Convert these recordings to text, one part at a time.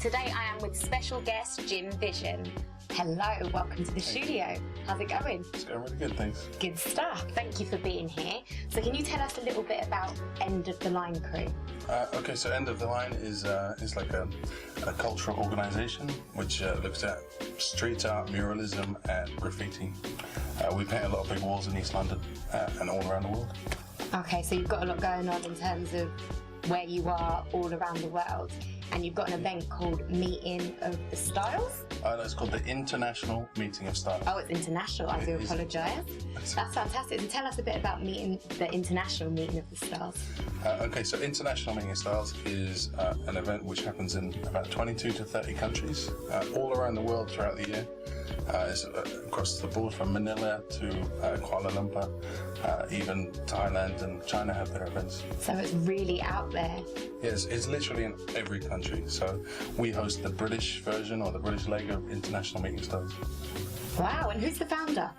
Today I am with special guest Jim Vision. Hello, welcome to the studio. How's it going? It's going really good, thanks. Good stuff. Thank you for being here. So can you tell us a little bit about End of the Line Crew? Okay, so End of the Line is like a cultural organisation which looks at street art, muralism and graffiti. We paint a lot of big walls in East London and all around the world. Okay, so you've got a lot going on in terms of where you are all around the world. And you've got an event called Meeting of the Styles? It's called the International Meeting of Styles. Oh, it's international. I do apologise. That's fantastic. So tell us a bit about the International Meeting of the Styles. Okay, so International Meeting of Styles is an event which happens in about 22 to 30 countries all around the world throughout the year. It's across the board from Manila to Kuala Lumpur, even Thailand and China have their events. So it's really out there. Yes, it's literally in every country. So we host the British version or the British leg of International Meeting of Styles. Wow, and who's the founder?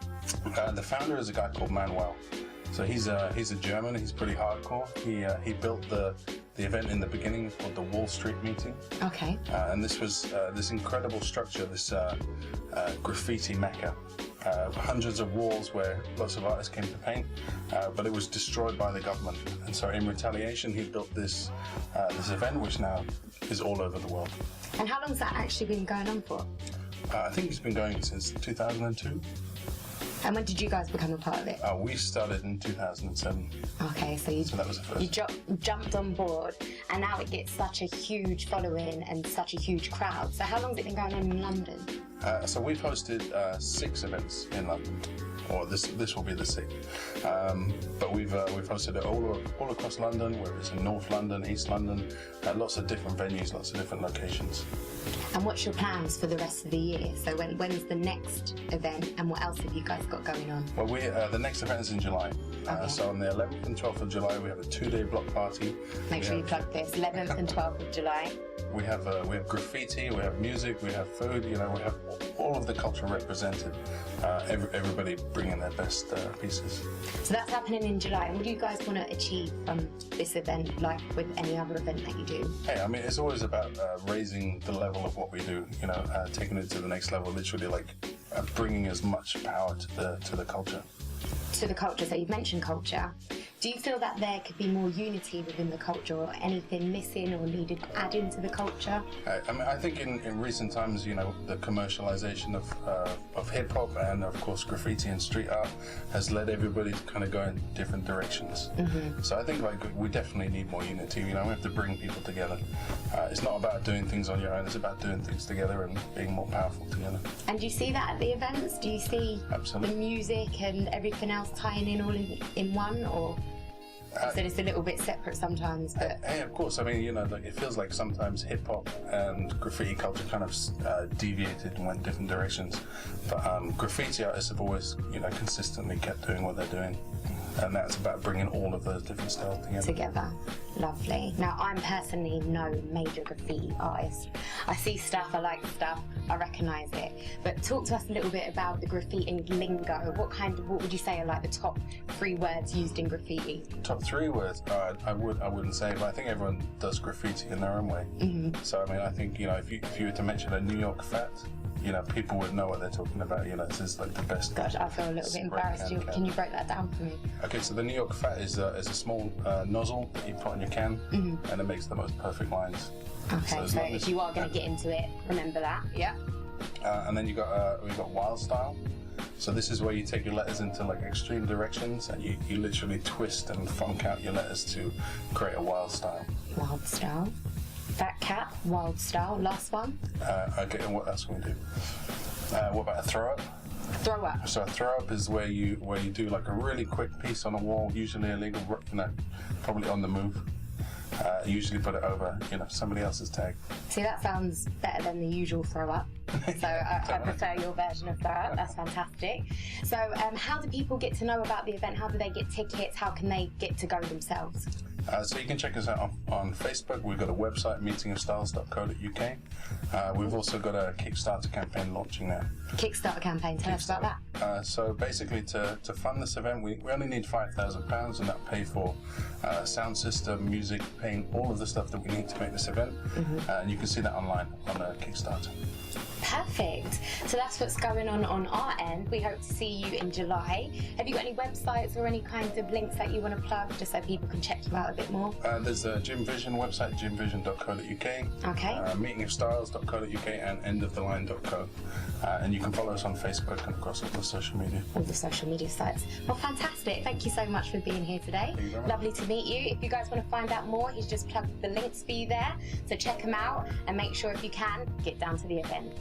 The founder is a guy called Manuel. So he's a German. He's pretty hardcore. He built the event in the beginning called the Wall Street Meeting. Okay. And this was this incredible structure, this graffiti mecca. Hundreds of walls where lots of artists came to paint, but it was destroyed by the government. And so in retaliation, he built this event, which now is all over the world. And how long has that actually been going on for? I think it's been going since 2002. And when did you guys become a part of it? We started in 2007. Okay, so that was the first. You jumped on board, and now it gets such a huge following and such a huge crowd. So how long has it been going on in London? So we've hosted 6 events in London, or this will be the 6th. But we've hosted it all across London, whether it's in North London, East London, lots of different venues, lots of different locations. And what's your plans for the rest of the year? So when's the next event, and what else have you guys got going on? Well, the next event is in July. Okay. So on the 11th and 12th of July, we have a 2-day block party. Make sure you plug this. 11th and 12th of July. We have graffiti, we have music, we have food. We have all of the culture represented. Everybody bringing their best pieces. So that's happening in July. And what do you guys want to achieve from this event, like with any other event that you do? Hey, I mean, it's always about raising the level of what we do. Taking it to the next level. Literally, like bringing as much power to the culture. To the culture. So you've mentioned culture. Do you feel that there could be more unity within the culture, or anything missing or needed to add into the culture? I mean, I think in recent times, the commercialization of hip hop and of course graffiti and street art has led everybody to kind of go in different directions. Mm-hmm. So I think we definitely need more unity. We have to bring people together. It's not about doing things on your own. It's about doing things together and being more powerful together. And do you see that at the events? Do you see Absolutely. The music and everything else tying in all in one, or? So it's a little bit separate sometimes, but... Hey, of course. I mean, it feels like sometimes hip-hop and graffiti culture kind of deviated and went different directions. But graffiti artists have always, consistently kept doing what they're doing. And that's about bringing all of those different styles together. Lovely. Now, I'm personally no major graffiti artist. I see stuff, I like stuff, I recognise it. But talk to us a little bit about the graffiti lingo. What would you say are like the top 3 words used in graffiti? Top 3 words? I wouldn't say, but I think everyone does graffiti in their own way. Mm-hmm. So, I mean, I think, if you were to mention a New York fat, people would know what they're talking about. This is like the best. Gosh, I feel a little bit embarrassed. Can you break that down for me? Okay, so the New York fat is a small nozzle that you put on your can, mm-hmm. and it makes the most perfect lines. Okay, so if you are going to get into it, remember that. Yeah. And then we've got wild style. So this is where you take your letters into like extreme directions, and you literally twist and funk out your letters to create a wild style. Wild style. Fat cat, wild style, last one. Okay, and what else can we do? What about a throw up? Throw up. So a throw up is where you do like a really quick piece on a wall, usually illegal, probably on the move. Usually put it over, somebody else's tag. See, that sounds better than the usual throw up. So I prefer your version of throw up. That's fantastic. So how do people get to know about the event? How do they get tickets? How can they get to go themselves? So you can check us out on Facebook. We've got a website, meetingofstyles.co.uk. We've also got a Kickstarter campaign launching now. Kickstarter campaign, tell us about that. So basically to fund this event, we only need £5,000, and that'll pay for sound system, music, paint, all of the stuff that we need to make this event. And you can see that online on Kickstarter. Perfect. So that's what's going on our end. We hope to see you in July. Have you got any websites or any kinds of links that you want to plug, just so people can check you out a bit more? There's a Gym Vision website, gymvision.co.uk. Okay. Meetingofstyles.co.uk and endoftheline.co. And you can follow us on Facebook and across all the social media. All the social media sites. Well, fantastic. Thank you so much for being here today. Thank you very much. Lovely to meet you. If you guys want to find out more, he's just plugged the links for you there. So check them out and make sure, if you can, get down to the event.